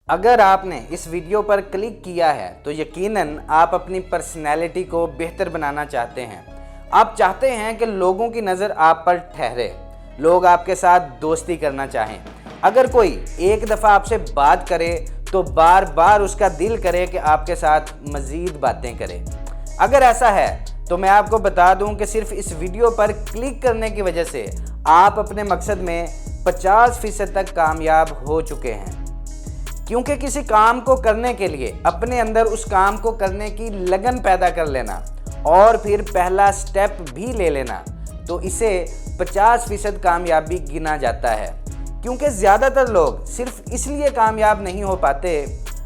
اگر آپ نے اس ویڈیو پر کلک کیا ہے تو یقیناً آپ اپنی پرسنالٹی کو بہتر بنانا چاہتے ہیں۔ آپ چاہتے ہیں کہ لوگوں کی نظر آپ پر ٹھہرے، لوگ آپ کے ساتھ دوستی کرنا چاہیں۔ اگر کوئی ایک دفعہ آپ سے بات کرے تو بار بار اس کا دل کرے کہ آپ کے ساتھ مزید باتیں کرے۔ اگر ایسا ہے تو میں آپ کو بتا دوں کہ صرف اس ویڈیو پر کلک کرنے کی وجہ سے آپ اپنے مقصد میں 50% تک کامیاب ہو چکے ہیں۔ کیونکہ کسی کام کو کرنے کے لیے اپنے اندر اس کام کو کرنے کی لگن پیدا کر لینا اور پھر پہلا سٹیپ بھی لے لینا تو اسے 50% کامیابی گنا جاتا ہے۔ کیونکہ زیادہ تر لوگ صرف اس لیے کامیاب نہیں ہو پاتے،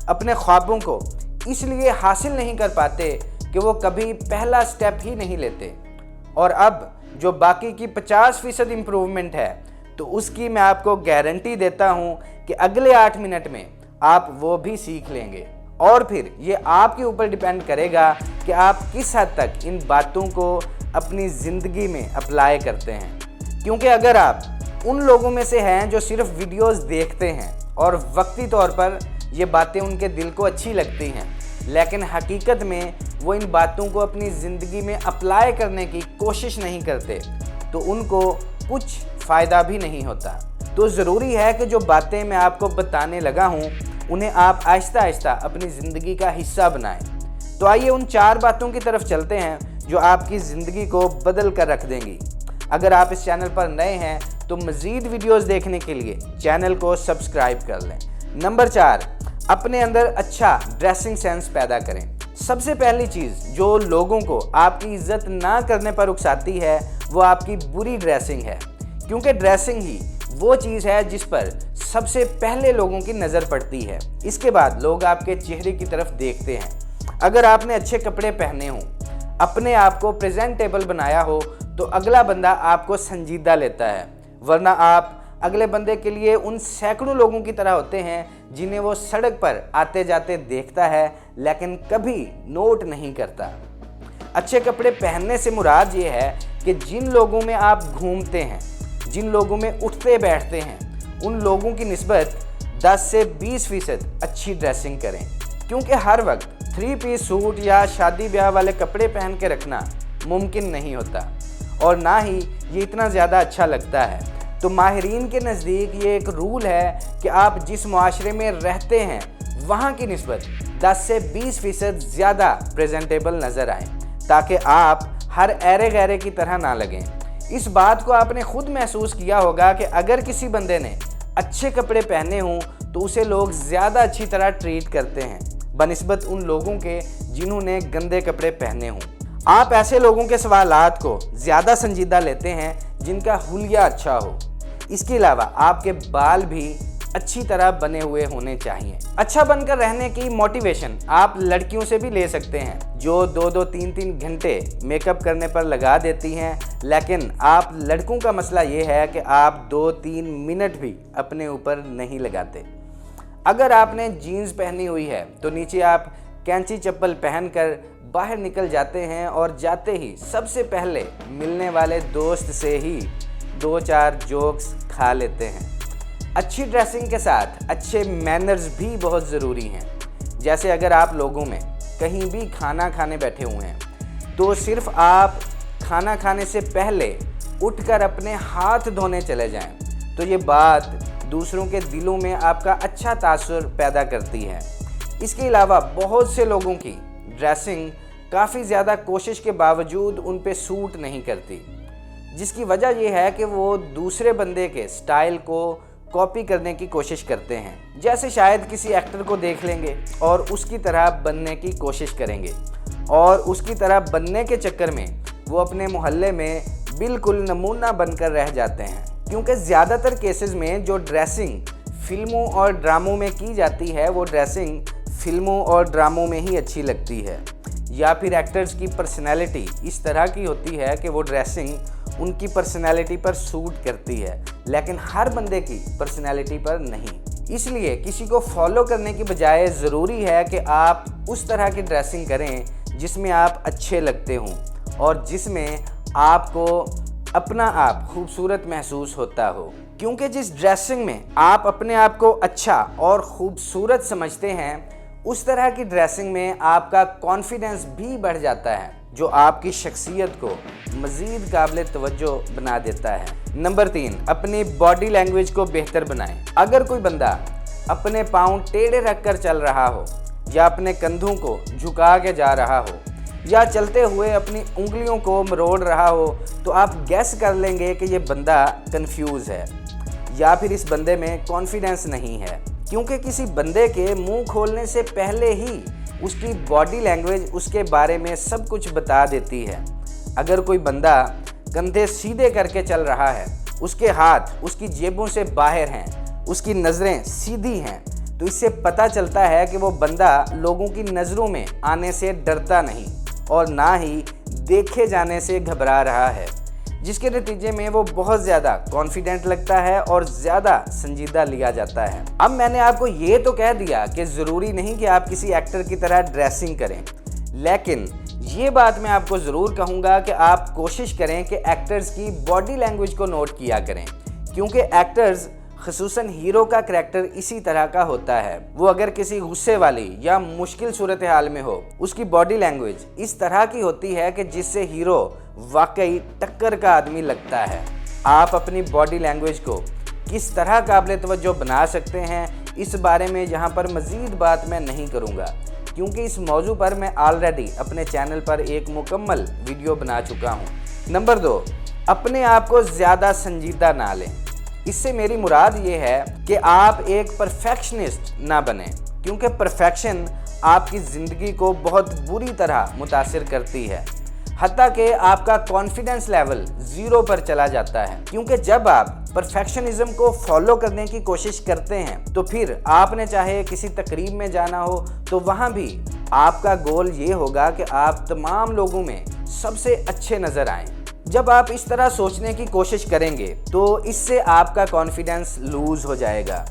اپنے خوابوں کو اس لیے حاصل نہیں کر پاتے کہ وہ کبھی پہلا سٹیپ ہی نہیں لیتے۔ اور اب جو باقی کی 50% امپروومنٹ ہے تو اس کی میں آپ کو گارنٹی دیتا ہوں کہ اگلے 8 منٹ میں آپ وہ بھی سیکھ لیں گے، اور پھر یہ آپ کے اوپر ڈیپینڈ کرے گا کہ آپ کس حد تک ان باتوں کو اپنی زندگی میں اپلائی کرتے ہیں۔ کیونکہ اگر آپ ان لوگوں میں سے ہیں جو صرف ویڈیوز دیکھتے ہیں اور وقتی طور پر یہ باتیں ان کے دل کو اچھی لگتی ہیں، لیکن حقیقت میں وہ ان باتوں کو اپنی زندگی میں اپلائی کرنے کی کوشش نہیں کرتے، تو ان کو کچھ فائدہ بھی نہیں ہوتا۔ تو ضروری ہے کہ جو باتیں میں آپ کو بتانے لگا ہوں انہیں آپ آہستہ آہستہ اپنی زندگی کا حصہ بنائیں۔ تو آئیے ان 4 باتوں کی طرف چلتے ہیں جو آپ کی زندگی کو بدل کر رکھ دیں گی۔ اگر آپ اس چینل پر نئے ہیں تو مزید ویڈیوز دیکھنے کے لیے چینل کو سبسکرائب کر لیں۔ نمبر 4، اپنے اندر اچھا ڈریسنگ سینس پیدا کریں۔ سب سے پہلی چیز جو لوگوں کو آپ کی عزت نہ کرنے پر اکساتی ہے وہ آپ کی بری ڈریسنگ ہے، کیونکہ ڈریسنگ ہی وہ چیز ہے جس پر سب سے پہلے لوگوں کی نظر پڑتی ہے۔ اس کے بعد لوگ آپ کے چہرے کی طرف دیکھتے ہیں۔ اگر آپ نے اچھے کپڑے پہنے ہوں، اپنے آپ کو پریزنٹیبل بنایا ہو تو اگلا بندہ آپ کو سنجیدہ لیتا ہے، ورنہ آپ اگلے بندے کے لیے ان سینکڑوں لوگوں کی طرح ہوتے ہیں جنہیں وہ سڑک پر آتے جاتے دیکھتا ہے لیکن کبھی نوٹ نہیں کرتا۔ اچھے کپڑے پہننے سے مراد یہ ہے کہ جن لوگوں میں آپ گھومتے ہیں، جن لوگوں میں اٹھتے بیٹھتے ہیں، ان لوگوں کی نسبت 10 سے 20% اچھی ڈریسنگ کریں۔ کیونکہ ہر وقت 3 پیس سوٹ یا شادی بیاہ والے کپڑے پہن کے رکھنا ممکن نہیں ہوتا، اور نہ ہی یہ اتنا زیادہ اچھا لگتا ہے۔ تو ماہرین کے نزدیک یہ ایک رول ہے کہ آپ جس معاشرے میں رہتے ہیں وہاں کی نسبت 10 سے 20% زیادہ پریزنٹیبل نظر آئیں، تاکہ آپ ہر ایرے غیرے کی طرح نہ لگیں۔ اس بات کو آپ نے خود محسوس کیا ہوگا کہ اگر کسی بندے نے اچھے کپڑے پہنے ہوں تو اسے لوگ زیادہ اچھی طرح ٹریٹ کرتے ہیں بنسبت ان لوگوں کے جنہوں نے گندے کپڑے پہنے ہوں۔ آپ ایسے لوگوں کے سوالات کو زیادہ سنجیدہ لیتے ہیں جن کا حلیہ اچھا ہو۔ اس کے علاوہ آپ کے بال بھی اچھی طرح بنے ہوئے ہونے چاہیے۔ اچھا بن کر رہنے کی موٹیویشن آپ لڑکیوں سے بھی لے سکتے ہیں جو 2-2 3-3 گھنٹے میک اپ کرنے پر لگا دیتی ہیں، لیکن آپ لڑکوں کا مسئلہ یہ ہے کہ آپ 2-3 منٹ بھی اپنے اوپر نہیں لگاتے۔ اگر آپ نے جینز پہنی ہوئی ہے تو نیچے آپ کینچی چپل پہن کر باہر نکل جاتے ہیں اور جاتے ہی سب سے پہلے ملنے والے دوست سے ہی 2-4 جوکس کھا لیتے ہیں۔ اچھی ڈریسنگ کے ساتھ اچھے مینرز بھی بہت ضروری ہیں۔ جیسے اگر آپ لوگوں میں کہیں بھی کھانا کھانے بیٹھے ہوئے ہیں تو صرف آپ کھانا کھانے سے پہلے اٹھ کر اپنے ہاتھ دھونے چلے جائیں تو یہ بات دوسروں کے دلوں میں آپ کا اچھا تاثر پیدا کرتی ہے۔ اس کے علاوہ بہت سے لوگوں کی ڈریسنگ کافی زیادہ کوشش کے باوجود ان پہ سوٹ نہیں کرتی، جس کی وجہ یہ ہے کہ وہ دوسرے بندے کے سٹائل کو کاپی کرنے کی کوشش کرتے ہیں۔ جیسے شاید کسی ایکٹر کو دیکھ لیں گے اور اس کی طرح بننے کی کوشش کریں گے، اور اس کی طرح بننے کے چکر میں وہ اپنے محلے میں بالکل نمونہ بن کر رہ جاتے ہیں۔ کیونکہ زیادہ تر کیسز میں جو ڈریسنگ فلموں اور ڈراموں میں کی جاتی ہے وہ ڈریسنگ فلموں اور ڈراموں میں ہی اچھی لگتی ہے، یا پھر ایکٹرز کی پرسنالٹی اس طرح کی ہوتی ہے کہ وہ ڈریسنگ ان کی پرسنالٹی پر سوٹ کرتی ہے، لیکن ہر بندے کی پرسنالٹی پر نہیں۔ اس لیے کسی کو فالو کرنے کی بجائے ضروری ہے کہ آپ اس طرح کی ڈریسنگ کریں جس میں آپ اچھے لگتے ہوں اور جس میں آپ کو اپنا آپ خوبصورت محسوس ہوتا ہو۔ क्योंकि जिस ड्रेसिंग में आप अपने आप को अच्छा और खूबसूरत समझते हैं, उस तरह की ड्रेसिंग में आपका कॉन्फिडेंस भी बढ़ जाता है, जो आपकी शख्सियत को मज़ीद काबिल तवज्जो बना देता है। नंबर 3, अपनी बॉडी लैंग्वेज को बेहतर बनाएं। अगर कोई बंदा अपने पाँव टेढ़े रख कर चल रहा हो, या अपने कंधों को झुका के जा रहा हो, या चलते हुए अपनी उंगलियों को मरोड़ रहा हो, तो आप गैस कर लेंगे कि ये बंदा कंफ्यूज है या फिर इस बंदे में कॉन्फिडेंस नहीं है। क्योंकि किसी बंदे के मुंह खोलने से पहले ही उसकी बॉडी लैंग्वेज उसके बारे में सब कुछ बता देती है। अगर कोई बंदा कंधे सीधे करके चल रहा है, उसके हाथ उसकी जेबों से बाहर हैं, उसकी नज़रें सीधी हैं, तो इससे पता चलता है कि वो बंदा लोगों की नज़रों में आने से डरता नहीं और ना ही देखे जाने से घबरा रहा है, जिसके नतीजे में वो बहुत ज़्यादा कॉन्फिडेंट लगता है और ज़्यादा संजीदा लिया जाता है। अब मैंने आपको ये तो कह दिया कि ज़रूरी नहीं कि आप किसी एक्टर की तरह ड्रेसिंग करें, लेकिन ये बात मैं आपको ज़रूर कहूँगा कि आप कोशिश करें कि एक्टर्स की बॉडी लैंग्वेज को नोट किया करें, क्योंकि एक्टर्स ख़ुसूसन हीरो का करैक्टर इसी तरह का होता है। वो अगर किसी गुस्से वाली या मुश्किल सूरत हाल में हो, उसकी बॉडी लैंग्वेज इस तरह की होती है कि जिससे हीरो वाकई टक्कर का आदमी लगता है। आप अपनी बॉडी लैंग्वेज को किस तरह काबिल तवज्जो बना सकते हैं, इस बारे में यहाँ पर मज़ीद बात मैं नहीं करूँगा, क्योंकि इस मौजू पर मैं ऑलरेडी अपने चैनल पर एक मुकम्मल वीडियो बना चुका हूँ। नंबर 2, अपने आप को ज़्यादा संजीदा ना लें। इससे मेरी मुराद ये है कि आप एक परफेक्शनिस्ट ना बने, क्योंकि परफेक्शन आपकी ज़िंदगी को बहुत बुरी तरह मुतासिर करती है, हत्ता कि आपका कॉन्फिडेंस लेवल 0 पर चला जाता है। क्योंकि जब आप परफेक्शनिज्म को फॉलो करने की कोशिश करते हैं, तो फिर आपने चाहे किसी तकरीब में जाना हो, तो वहाँ भी आपका गोल ये होगा कि आप तमाम लोगों में सबसे अच्छे नज़र आएँ। जब आप इस तरह सोचने की कोशिश करेंगे, तो इससे आपका कॉन्फिडेंस लूज़ हो जाएगा,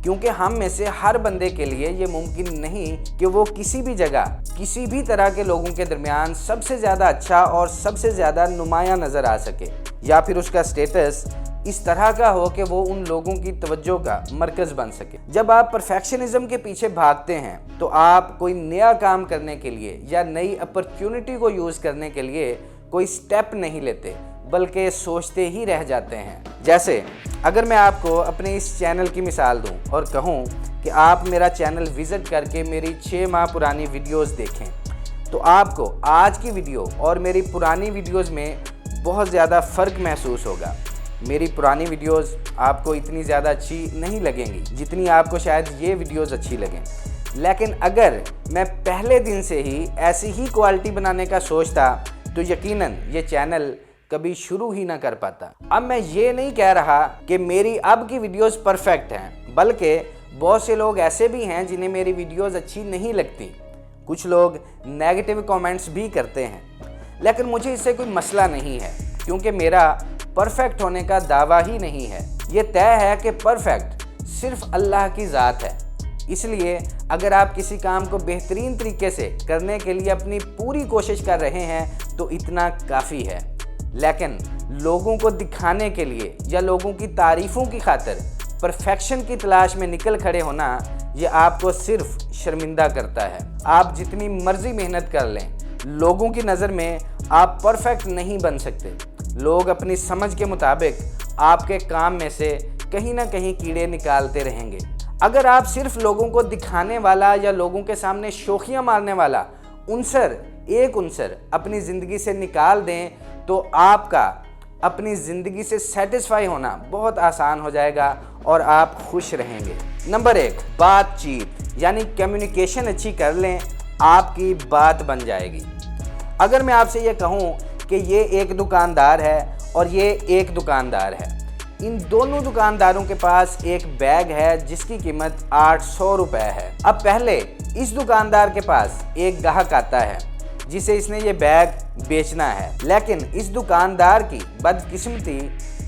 क्योंकि हम में से हर बंदे के लिए ये मुमकिन नहीं कि वो किसी भी जगह किसी भी तरह के लोगों के दरमियान सबसे ज़्यादा अच्छा और सबसे ज़्यादा नुमायां नज़र आ सके, या फिर उसका स्टेटस इस तरह का हो कि वो उन लोगों की तवज्जो का मरकज़ बन सके। जब आप परफेक्शनिज्म के पीछे भागते हैं, तो आप कोई नया काम करने के लिए या नई अपॉर्चुनिटी को यूज़ करने के लिए कोई स्टेप नहीं लेते, बल्कि सोचते ही रह जाते हैं। जैसे अगर मैं आपको अपने इस चैनल की मिसाल दूं और कहूं कि आप मेरा चैनल विज़िट करके मेरी 6 माह पुरानी वीडियोस देखें, तो आपको आज की वीडियो और मेरी पुरानी वीडियोस में बहुत ज़्यादा फ़र्क महसूस होगा। मेरी पुरानी वीडियोस आपको इतनी ज़्यादा अच्छी नहीं लगेंगी जितनी आपको शायद ये वीडियोस अच्छी लगें, लेकिन अगर मैं पहले दिन से ही ऐसी ही क्वालिटी बनाने का सोचता, तो यकीनन ये चैनल कभी शुरू ही ना कर पाता। अब मैं ये नहीं कह रहा कि मेरी अब की वीडियोस परफेक्ट हैं, बल्कि बहुत से लोग ऐसे भी हैं जिन्हें मेरी वीडियोस अच्छी नहीं लगती। कुछ लोग नेगेटिव कमेंट्स भी करते हैं, लेकिन मुझे इससे कोई मसला नहीं है, क्योंकि मेरा परफेक्ट होने का दावा ही नहीं है। ये तय है कि परफेक्ट सिर्फ अल्लाह की ज़ात है। इसलिए अगर आप किसी काम को बेहतरीन तरीके से करने के लिए अपनी पूरी कोशिश कर रहे हैं, तो इतना काफ़ी है। लेकिन लोगों को दिखाने के लिए या लोगों की तारीफ़ों की खातिर परफेक्शन की तलाश में निकल खड़े होना, ये आपको सिर्फ शर्मिंदा करता है। आप जितनी मर्ज़ी मेहनत कर लें, लोगों की नज़र में आप परफेक्ट नहीं बन सकते। लोग अपनी समझ के मुताबिक आपके काम में से कहीं ना कहीं कीड़े निकालते रहेंगे। अगर आप सिर्फ लोगों को दिखाने वाला या लोगों के सामने शोखियाँ मारने वाला एक उनसर अपनी ज़िंदगी से निकाल दें, तो आपका अपनी ज़िंदगी से सेटिस्फाई होना बहुत आसान हो जाएगा और आप खुश रहेंगे। नंबर 1, बातचीत यानी कम्युनिकेशन अच्छी कर लें, आपकी बात बन जाएगी। अगर मैं आपसे ये कहूँ कि ये एक दुकानदार है और ये एक दुकानदार है, इन दोनों दुकानदारों के पास एक बैग है जिसकी कीमत 800 रुपये है। अब पहले इस दुकानदार के पास एक ग्राहक आता है जिसे इसने ये बैग बेचना है, लेकिन इस दुकानदार की बदकिस्मती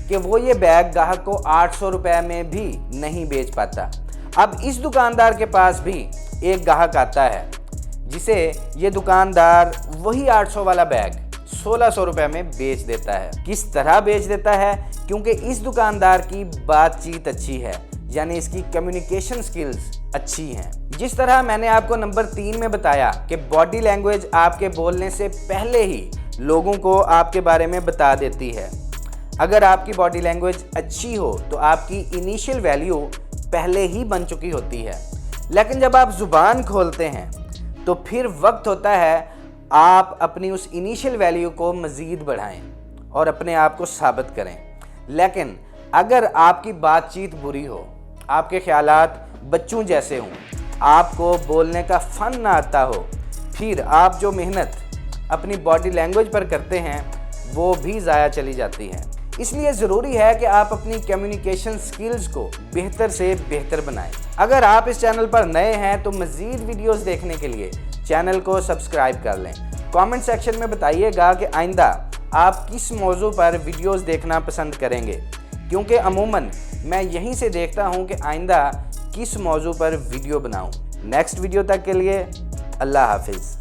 कि वो ये बैग ग्राहक को 800 रुपये में भी नहीं बेच पाता। अब इस दुकानदार के पास भी एक ग्राहक आता है जिसे ये दुकानदार वही 800 वाला बैग 1600 रुपए में बेच देता है। किस तरह बेच देता है? क्योंकि इस दुकानदार की बातचीत अच्छी है, यानी इसकी कम्युनिकेशन स्किल्स अच्छी हैं। जिस तरह मैंने आपको नंबर 3 में बताया कि बॉडी लैंग्वेज आपके बोलने से पहले ही लोगों को आपके बारे में बता देती है। अगर आपकी बॉडी लैंग्वेज अच्छी हो तो आपकी इनिशियल वैल्यू पहले ही बन चुकी होती है, लेकिन जब आप ज़ुबान खोलते हैं तो फिर वक्त होता है आप अपनी उस इनिशियल वैल्यू को मज़ीद बढ़ाएं और अपने आप को साबित करें। लेकिन अगर आपकी बातचीत बुरी हो, आपके ख्यालात बच्चों जैसे हों, आपको बोलने का फ़न ना आता हो, फिर आप जो मेहनत अपनी बॉडी लैंग्वेज पर करते हैं वो भी ज़ाया चली जाती है। इसलिए ज़रूरी है कि आप अपनी कम्युनिकेशन स्किल्स को बेहतर से बेहतर बनाएं। अगर आप इस चैनल पर नए हैं तो मज़ीद वीडियोस देखने के लिए चैनल को सब्सक्राइब कर लें। कमेंट सेक्शन में बताइएगा कि आइंदा आप किस मौजू पर वीडियोस देखना पसंद करेंगे, क्योंकि अमूमन मैं यहीं से देखता हूं कि आइंदा किस मौजू पर वीडियो बनाऊं। नेक्स्ट वीडियो तक के लिए अल्लाह हाफिज़।